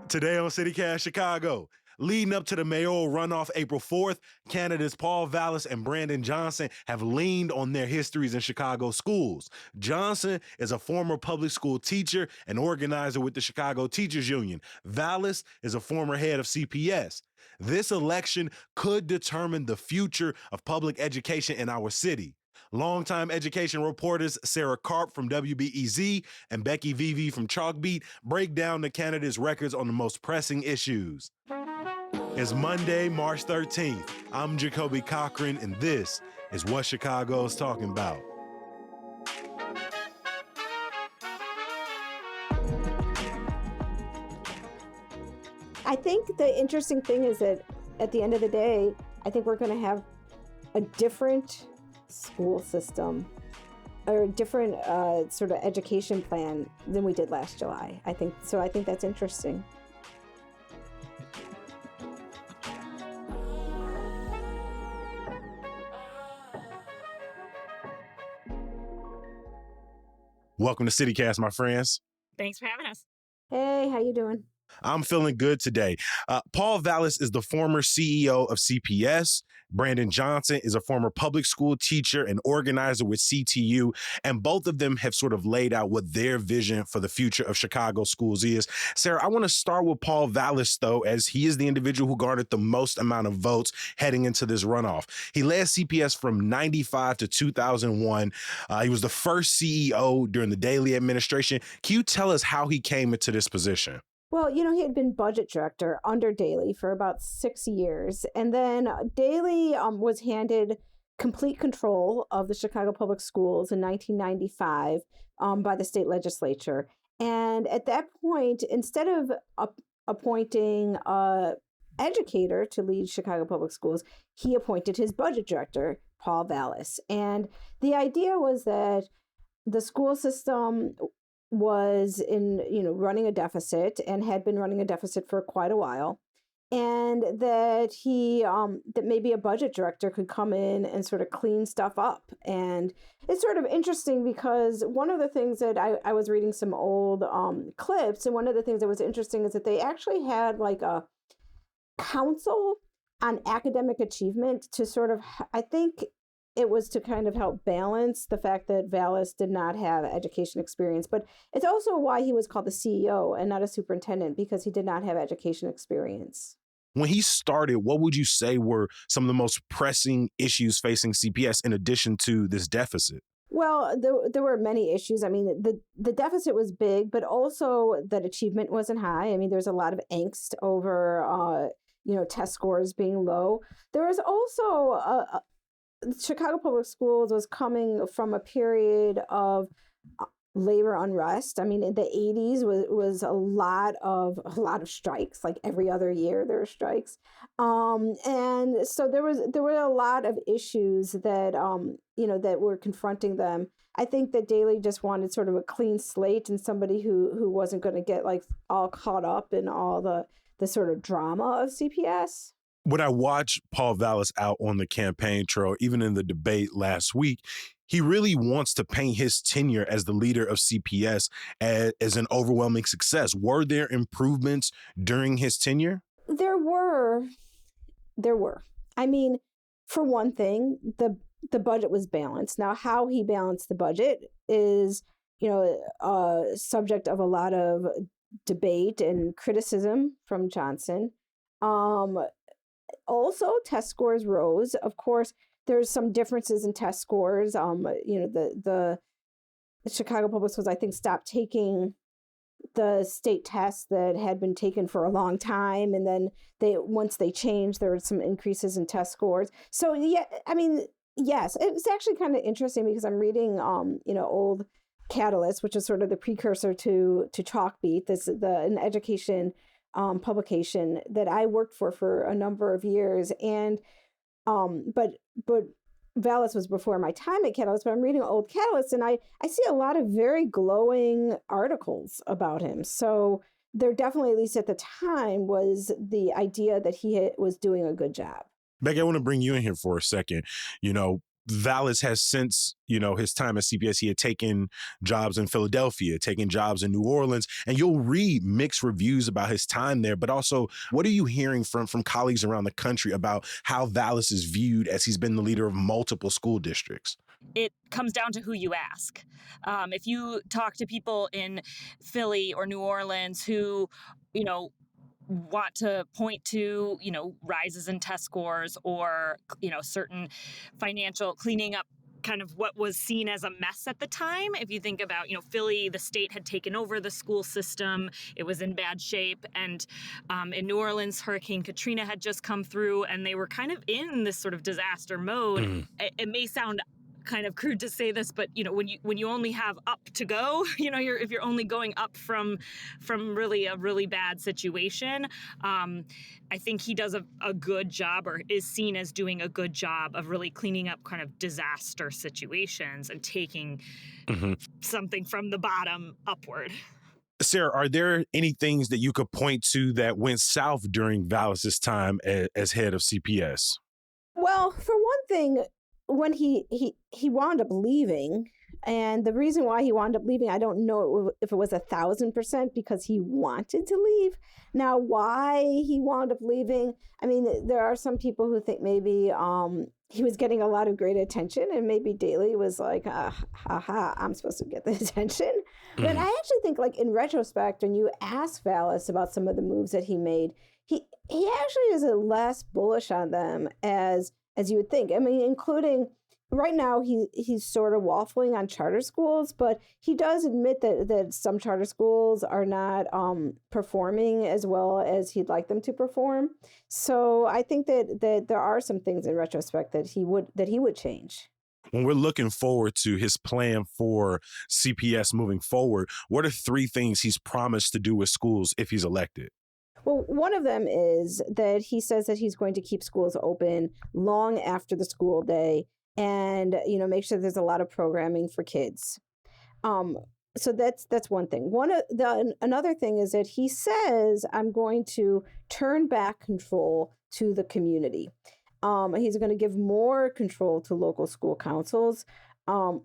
Today on CityCast Chicago, leading up to the mayoral runoff April 4th, candidates Paul Vallas and Brandon Johnson have leaned on their histories in Chicago schools. Johnson is a former public school teacher and organizer with the Chicago Teachers Union. Vallas is a former head of CPS. This election could determine the future of public education in our city. Longtime education reporters Sarah Karp from WBEZ and Becky Vivi from Chalkbeat break down the candidates' records on the most pressing issues. It's Monday, March 13th. I'm Jacoby Cochran, and this is What Chicago is Talking About. I think the interesting thing is that at the end of the day, I think we're going to have a different school system or a different sort of education plan than we did last July. I think that's interesting. Welcome to CityCast, my friends. Thanks for having us. Hey, how you doing? I'm feeling good today. Paul Vallas is the former CEO of CPS. Brandon Johnson is a former public school teacher and organizer with CTU, and both of them have sort of laid out what their vision for the future of Chicago schools is. Sarah, I want to start with Paul Vallas, though, as he is the individual who garnered the most amount of votes heading into this runoff. He led CPS from 95 to 2001. He was the first CEO during the Daley administration. Can you tell us how he came into this position? Well, he had been budget director under Daley for about 6 years. And then Daley was handed complete control of the Chicago Public Schools in 1995 by the state legislature. And at that point, instead of appointing an educator to lead Chicago Public Schools, he appointed his budget director, Paul Vallas. And the idea was that the school system was running a deficit and had been running a deficit for quite a while, and that that maybe a budget director could come in and sort of clean stuff up. And it's sort of interesting because one of the things that I was reading some old clips, and one of the things that was interesting is that they actually had like a council on academic achievement to sort of, I think it was to kind of help balance the fact that Vallas did not have education experience. But it's also why he was called the CEO and not a superintendent, because he did not have education experience. When he started, what would you say were some of the most pressing issues facing CPS in addition to this deficit? Well, there were many issues. I mean, the deficit was big, but also that achievement wasn't high. I mean, there's a lot of angst over, test scores being low. There was also Chicago Public Schools was coming from a period of labor unrest. I mean, in the 80s was a lot of strikes. Like every other year there were strikes, and so there were a lot of issues that that were confronting them. I think that Daley just wanted sort of a clean slate and somebody who wasn't going to get like all caught up in all the sort of drama of CPS. When I watched Paul Vallas out on the campaign trail, even in the debate last week, he really wants to paint his tenure as the leader of CPS as an overwhelming success. Were there improvements during his tenure? There were. I mean, for one thing, the budget was balanced. Now, how he balanced the budget is, a subject of a lot of debate and criticism from Johnson. Also, test scores rose. Of course, there's some differences in test scores. The Chicago Public Schools, I think, stopped taking the state tests that had been taken for a long time, and then once they changed, there were some increases in test scores. So yeah, I mean, yes, it was actually kind of interesting because I'm reading old Catalyst, which is sort of the precursor to Chalkbeat, an education publication that I worked for a number of years. And but Vallas was before my time at Catalyst, but I'm reading old Catalyst and I see a lot of very glowing articles about him. So there definitely, at least at the time, was the idea that he was doing a good job. Becky, I want to bring you in here for a second. Vallis has since, his time at CPS, he had taken jobs in Philadelphia, taken jobs in New Orleans, and you'll read mixed reviews about his time there. But also, what are you hearing from colleagues around the country about how Vallis is viewed as he's been the leader of multiple school districts? It comes down to who you ask. If you talk to people in Philly or New Orleans who, you know, want to point to, rises in test scores or, certain financial cleaning up kind of what was seen as a mess at the time. If you think about, Philly, the state had taken over the school system. It was in bad shape. And in New Orleans, Hurricane Katrina had just come through and they were kind of in this sort of disaster mode. It may sound kind of crude to say this, but when you only have up to go, if you're only going up from really a really bad situation, I think he does a good job, or is seen as doing a good job of really cleaning up kind of disaster situations and taking something from the bottom upward. Sarah, are there any things that you could point to that went south during Vallis's time as head of CPS? Well, for one thing, when he wound up leaving, and the reason why he wound up leaving, I don't know if it was 1,000% because he wanted to leave. Now, why he wound up leaving, I mean, there are some people who think maybe he was getting a lot of great attention, and maybe Daley was like, haha, I'm supposed to get the attention. But I actually think, like, in retrospect, when you ask Vallis about some of the moves that he made, he actually is less bullish on them as you would think. I mean, including right now, he's sort of waffling on charter schools, but he does admit that some charter schools are not performing as well as he'd like them to perform. So I think that there are some things in retrospect that he would change. When we're looking forward to his plan for CPS moving forward, what are 3 things he's promised to do with schools if he's elected? Well, one of them is that he says that he's going to keep schools open long after the school day and, make sure there's a lot of programming for kids. So that's one thing. Another thing is that he says, I'm going to turn back control to the community. He's going to give more control to local school councils. Over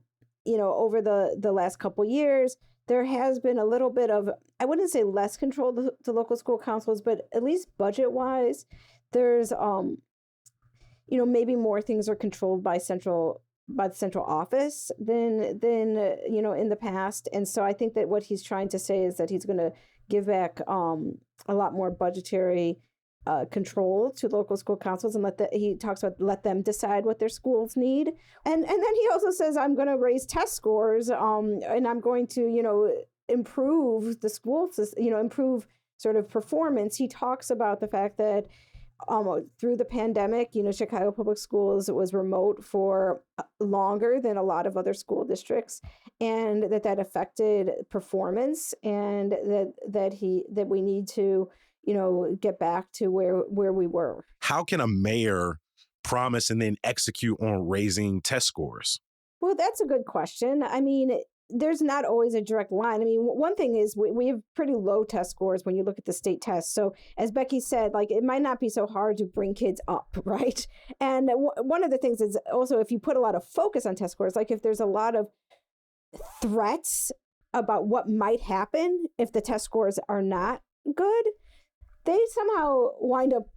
the last couple years, there has been a little bit of, I wouldn't say less control to local school councils, but at least budget-wise, there's, maybe more things are controlled by the central office than in the past. And so I think that what he's trying to say is that he's going to give back a lot more budgetary control to local school councils, and he talks about let them decide what their schools need. And then he also says, I'm going to raise test scores, and I'm going to, improve the school system, improve sort of performance. He talks about the fact that through the pandemic, Chicago Public Schools was remote for longer than a lot of other school districts, and that affected performance, and that we need to get back to where we were. How can a mayor promise and then execute on raising test scores? Well, that's a good question. I mean, there's not always a direct line. I mean, one thing is we have pretty low test scores when you look at the state tests. So as Becky said, like, it might not be so hard to bring kids up, right? And one of the things is also, if you put a lot of focus on test scores, like if there's a lot of threats about what might happen if the test scores are not good, they somehow wind up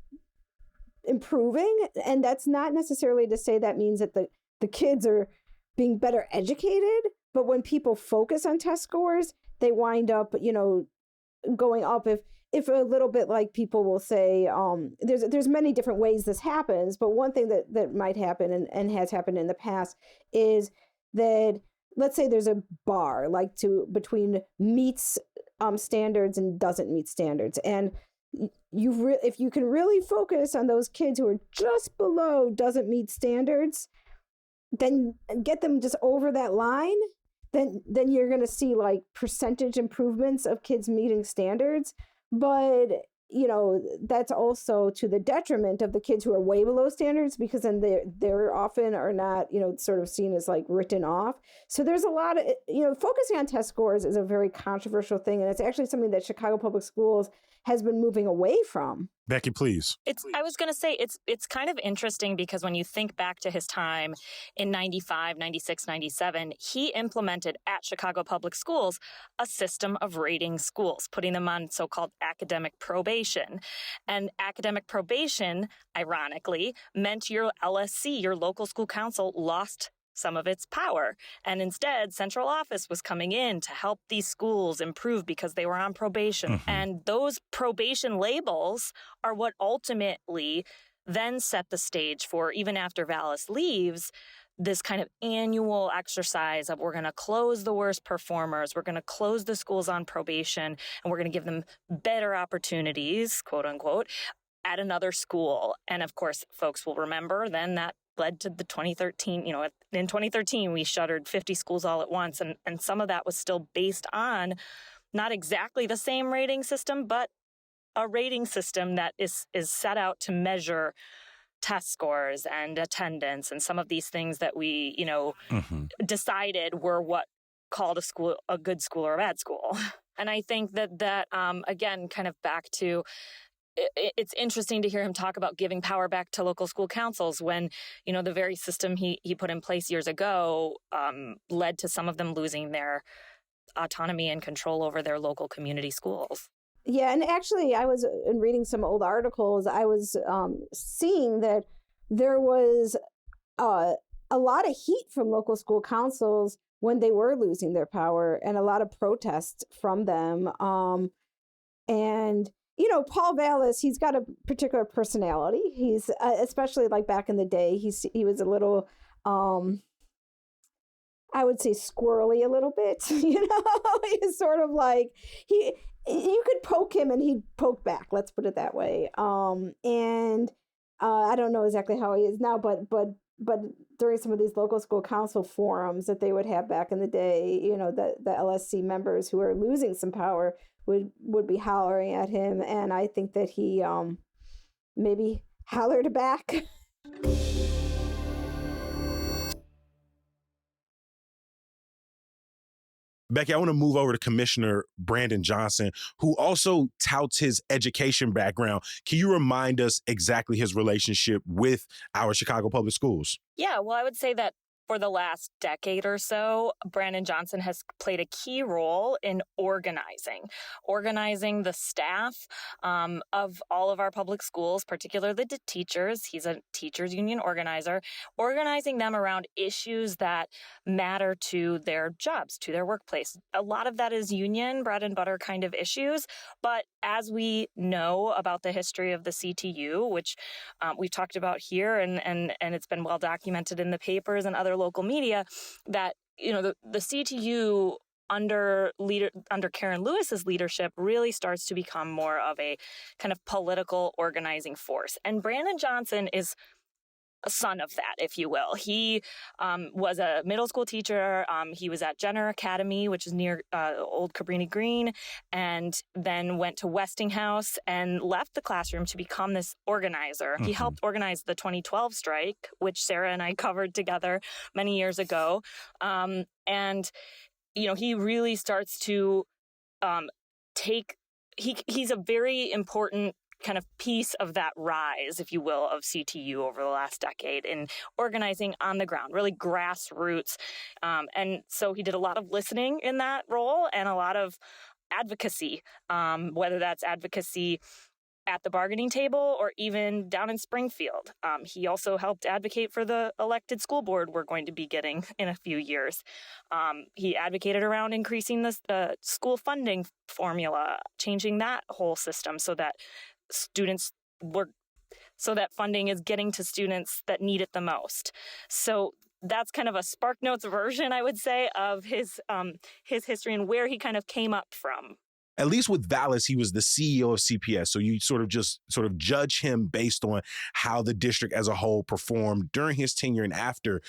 improving. And that's not necessarily to say that means that the kids are being better educated. But when people focus on test scores, they wind up, going up. If a little bit, like, people will say, there's many different ways this happens. But one thing that might happen and has happened in the past is that, let's say there's a bar between meets standards and doesn't meet standards. And if you can really focus on those kids who are just below doesn't meet standards, then get them just over that line, then you're going to see like percentage improvements of kids meeting standards. But, that's also to the detriment of the kids who are way below standards, because then they're often are not, sort of seen as like written off. So there's a lot of, focusing on test scores is a very controversial thing. And it's actually something that Chicago Public Schools has been moving away from. Becky, please. I was going to say it's kind of interesting because when you think back to his time in 95, 96, 97, he implemented at Chicago Public Schools a system of rating schools, putting them on so-called academic probation. And academic probation, ironically, meant your LSC, your local school council, lost some of its power. And instead, central office was coming in to help these schools improve because they were on probation. Mm-hmm. And those probation labels are what ultimately then set the stage for, even after Vallis leaves, this kind of annual exercise of we're going to close the worst performers, we're going to close the schools on probation, and we're going to give them better opportunities, quote unquote, at another school. And of course, folks will remember then that led to the 2013, in 2013, we shuttered 50 schools all at once. And some of that was still based on not exactly the same rating system, but a rating system that is set out to measure test scores and attendance and some of these things that we, decided were what called a school a good school or a bad school. And I think that again, kind of back to, it's interesting to hear him talk about giving power back to local school councils when, the very system he put in place years ago led to some of them losing their autonomy and control over their local community schools. Yeah, and actually, I was in reading some old articles. I was seeing that there was a lot of heat from local school councils when they were losing their power, and a lot of protests from them. And Paul Vallis, he's got a particular personality. He's especially like back in the day, he was a little, I would say squirrely a little bit. He's sort of like you could poke him and he'd poke back. Let's put it that way. And I don't know exactly how he is now, but during some of these local school council forums that they would have back in the day, the LSC members who are losing some power would be hollering at him, and I think that he maybe hollered back. Becky, I want to move over to Commissioner Brandon Johnson, who also touts his education background. Can you remind us exactly his relationship with our Chicago Public Schools? Yeah, well, I would say that for the last decade or so, Brandon Johnson has played a key role in organizing the staff of all of our public schools, particularly the teachers. He's a teachers union organizer, organizing them around issues that matter to their jobs, to their workplace. A lot of that is union, bread and butter kind of issues. But as we know about the history of the CTU, which we've talked about here, and it's been well documented in the papers and other local media, that the CTU under Karen Lewis's leadership really starts to become more of a kind of political organizing force. And Brandon Johnson is a son of that, if you will. He was a middle school teacher. He was at Jenner Academy, which is near Old Cabrini Green, and then went to Westinghouse and left the classroom to become this organizer. Mm-hmm. He helped organize the 2012 strike, which Sarah and I covered together many years ago. And he really starts to he's a very important kind of piece of that rise, if you will, of CTU over the last decade in organizing on the ground, really grassroots. And so he did a lot of listening in that role and a lot of advocacy, whether that's advocacy at the bargaining table or even down in Springfield. He also helped advocate for the elected school board we're going to be getting in a few years. He advocated around increasing the school funding formula, changing that whole system so that funding is getting to students that need it the most. So that's kind of a SparkNotes version, I would say, of his history and where he kind of came up from. At least with Vallis, he was the CEO of CPS. So you sort of judge him based on how the district as a whole performed during his tenure and after.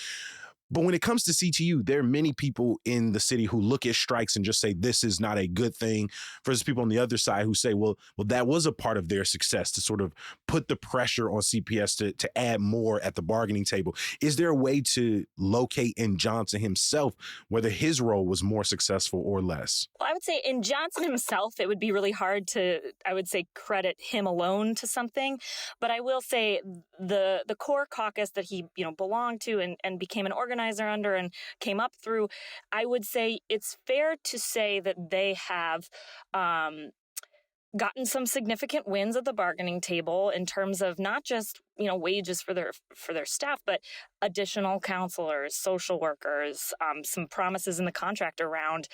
But when it comes to CTU, there are many people in the city who look at strikes and just say this is not a good thing, versus people on the other side who say, well, that was a part of their success to sort of put the pressure on CPS to add more at the bargaining table. Is there a way to locate in Johnson himself whether his role was more successful or less? Well, I would say in Johnson himself, it would be really hard to, I would say, credit him alone to something. But I will say the core caucus that he, belonged to and became an organizer under and came up through, I would say it's fair to say that they have gotten some significant wins at the bargaining table in terms of not just wages for their staff, but additional counselors, social workers, some promises in the contract around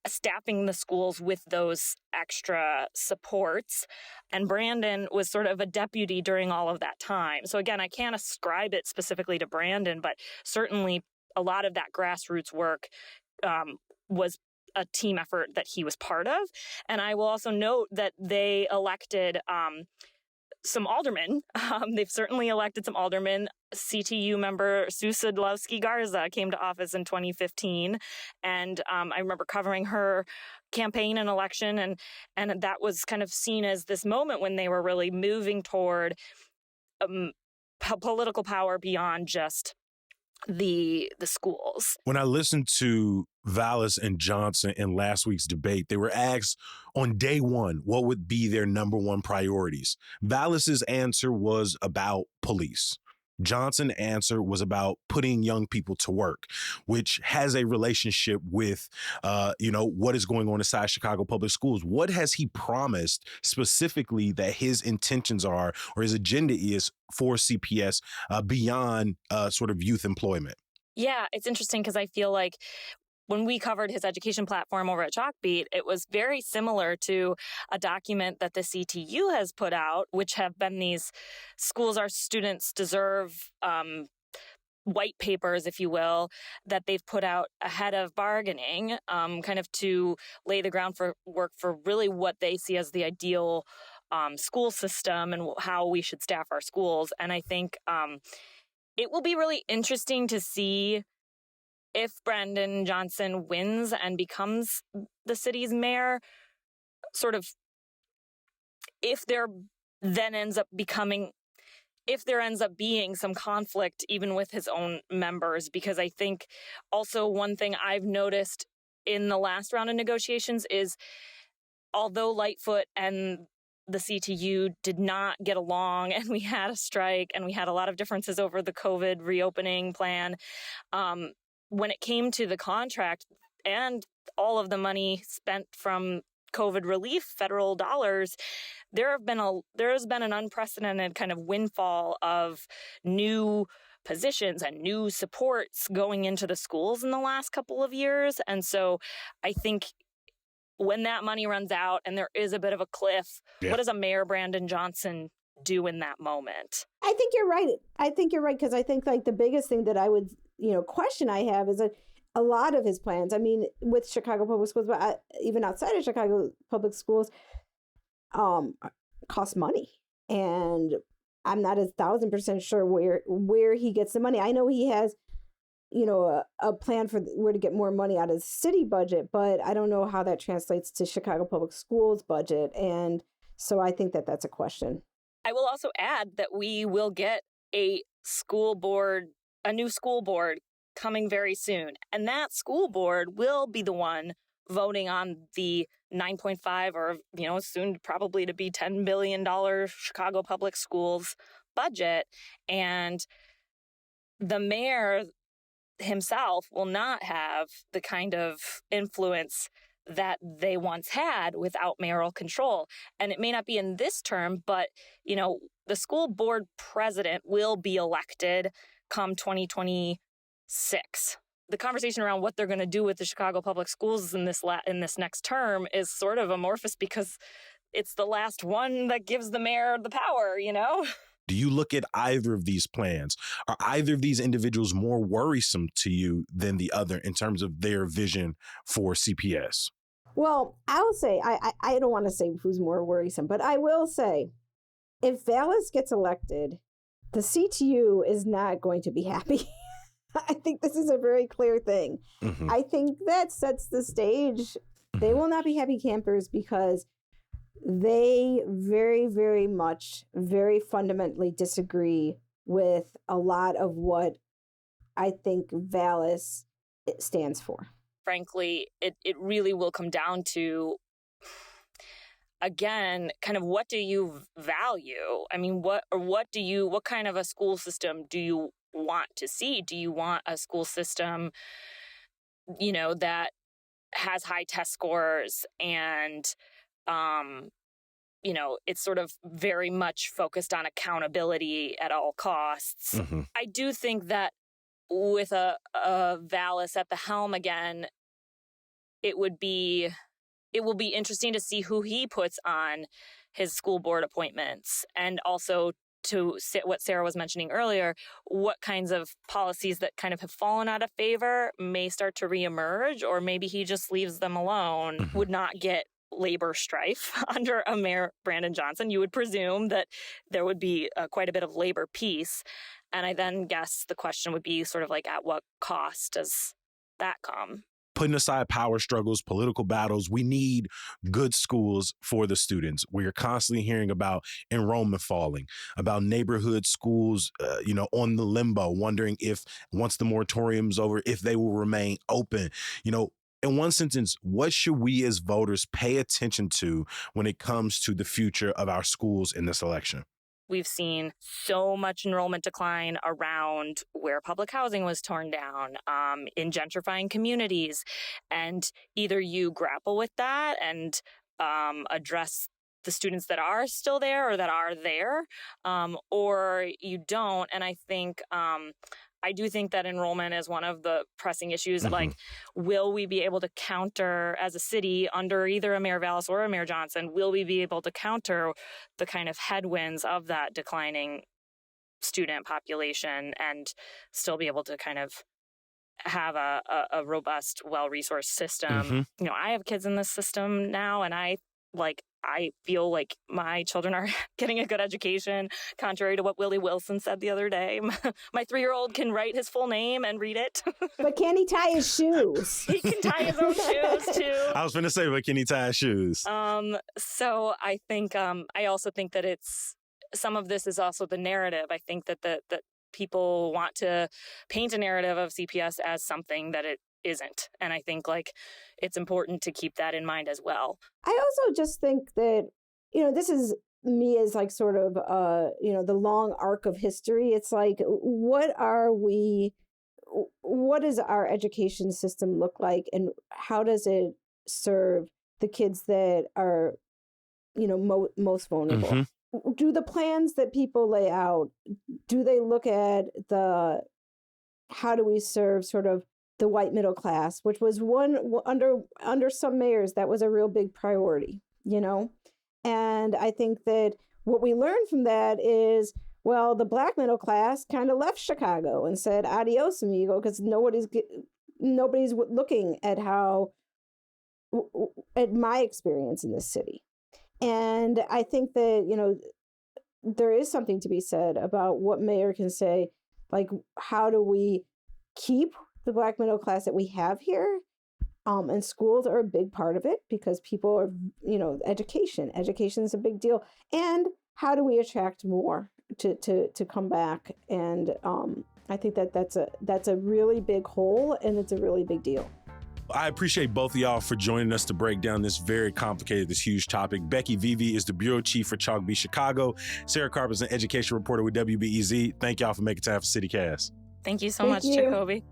staffing the schools with those extra supports. And Brandon was sort of a deputy during all of that time. So again, I can't ascribe it specifically to Brandon, but certainly a lot of that grassroots work was a team effort that he was part of. And I will also note that they elected some aldermen. They've certainly elected some aldermen. CTU member Sue Sadlowski Garza came to office in 2015. And I remember covering her campaign and election. And that was kind of seen as this moment when they were really moving toward political power beyond just the schools. When I listened to Vallas and Johnson in last week's debate, they were asked on day one what would be their number one priorities. Vallas's answer was about police. Johnson's answer was about putting young people to work, which has a relationship with, what is going on inside Chicago Public Schools. What has he promised specifically that his intentions are or his agenda is for CPS beyond sort of youth employment? Yeah, it's interesting because I feel like when we covered his education platform over at Chalkbeat, it was very similar to a document that the CTU has put out, which have been these schools our students deserve white papers, if you will, that they've put out ahead of bargaining, kind of to lay the groundwork for really what they see as the ideal school system and how we should staff our schools. And I think it will be really interesting to see if Brandon Johnson wins and becomes the city's mayor, sort of if there ends up being some conflict even with his own members, because I think also one thing I've noticed in the last round of negotiations is although Lightfoot and the CTU did not get along and we had a strike and we had a lot of differences over the COVID reopening plan, when it came to the contract and all of the money spent from COVID relief, federal dollars, there has been an unprecedented kind of windfall of new positions and new supports going into the schools in the last couple of years. And so I think when that money runs out and there is a bit of a cliff, What does a Mayor Brandon Johnson do in that moment? I think you're right. Because I think like the biggest thing that I would question I have is a lot of his plans. I mean, with Chicago Public Schools, but even outside of Chicago Public Schools, cost money, and I'm not 1,000% sure where he gets the money. I know he has, a plan for where to get more money out of the city budget, but I don't know how that translates to Chicago Public Schools budget, and so I think that that's a question. I will also add that we will get a new school board coming very soon. And that school board will be the one voting on the $9.5 or, soon probably to be $10 billion Chicago Public Schools budget. And the mayor himself will not have the kind of influence that they once had without mayoral control. And it may not be in this term, but, the school board president will be elected come 2026. The conversation around what they're going to do with the Chicago Public Schools in this next term is sort of amorphous because it's the last one that gives the mayor the power, Do you look at either of these plans? Are either of these individuals more worrisome to you than the other in terms of their vision for CPS? Well, I will say, I don't want to say who's more worrisome, but I will say, if Vallas gets elected, the CTU is not going to be happy. I think this is a very clear thing. Mhm. I think that sets the stage. They will not be happy campers because they very, very much, very fundamentally disagree with a lot of what I think Vallis stands for. Frankly, it really will come down to, again, kind of what do you value? I mean, what kind of a school system do you want to see? Do you want a school system, that has high test scores and, it's sort of very much focused on accountability at all costs? Mhm. I do think that with a Vallis at the helm again, it will be interesting to see who he puts on his school board appointments, and also to sit what Sarah was mentioning earlier, what kinds of policies that kind of have fallen out of favor may start to reemerge, or maybe he just leaves them alone. Mhm. Would not get labor strife under a Mayor Brandon Johnson. You would presume that there would be quite a bit of labor peace. And I then guess the question would be sort of like, at what cost does that come? Putting aside power struggles, political battles, we need good schools for the students. We're constantly hearing about enrollment falling, about neighborhood schools, on the limbo, wondering if once the moratorium's over, if they will remain open. In one sentence, what should we as voters pay attention to when it comes to the future of our schools in this election? We've seen so much enrollment decline around where public housing was torn down, in gentrifying communities. And either you grapple with that and address the students that are still there or that are there, or you don't. And I think I do think that enrollment is one of the pressing issues. Mhm. Like, will we be able to counter as a city under either a Mayor Vallis or a Mayor Johnson? Will we be able to counter the kind of headwinds of that declining student population and still be able to kind of have a robust, well-resourced system? Mhm. I have kids in this system now, and I feel like my children are getting a good education, contrary to what Willie Wilson said the other day. My 3-year-old can write his full name and read it. But can he tie his shoes? He can tie his own shoes too. I was going to say, but can he tie his shoes? So I think I also think that some of this is also the narrative. I think that that people want to paint a narrative of CPS as something that it isn't. And I think it's important to keep that in mind as well. I also just think that, this is me as sort of, the long arc of history. It's like, what does our education system look like, and how does it serve the kids that are, most vulnerable? Mhm. Do the plans that people lay out, do they look at how do we serve sort of the white middle class, which was under some mayors, that was a real big priority, And I think that what we learned from that is, well, the black middle class kind of left Chicago and said, adios, amigo, because nobody's looking at at my experience in this city. And I think that, there is something to be said about what mayor can say, like, how do we keep the black middle class that we have here? And schools are a big part of it, because people are, education is a big deal. And how do we attract more to come back? And I think that's a really big hole, and it's a really big deal. I appreciate both of y'all for joining us to break down this very complicated, this huge topic. Becky Vivi is the bureau chief for Chalk Beat Chicago. Sarah Carper is an education reporter with WBEZ. Thank y'all for making time for CityCast. Thank you so Thank much, you. Jacoby.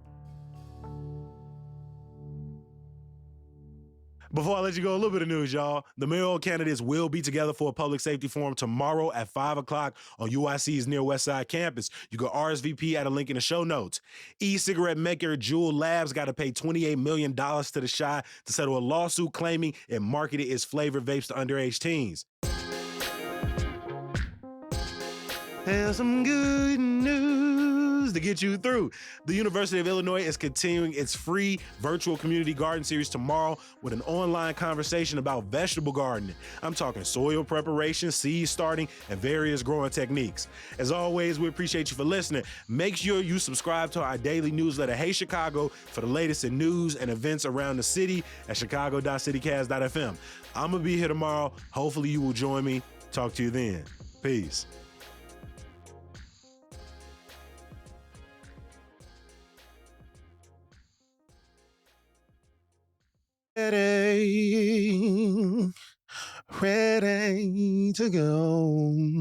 Before I let you go, a little bit of news, y'all. The mayoral candidates will be together for a public safety forum tomorrow at 5 o'clock on UIC's Near West Side campus. You can RSVP at a link in the show notes. E-cigarette maker Juul Labs got to pay $28 million to the Chi to settle a lawsuit claiming it marketed its flavored vapes to underage teens. There's some good news times to get you through. The University of Illinois is continuing its free virtual community garden series tomorrow with an online conversation about vegetable gardening. I'm talking soil preparation, seed starting, and various growing techniques. As always, we appreciate you for listening. Make sure you subscribe to our daily newsletter, Hey Chicago, for the latest in news and events around the city at chicago.citycast.fm. I'm going to be here tomorrow. Hopefully you will join me. Talk to you then. Peace. Ready to go.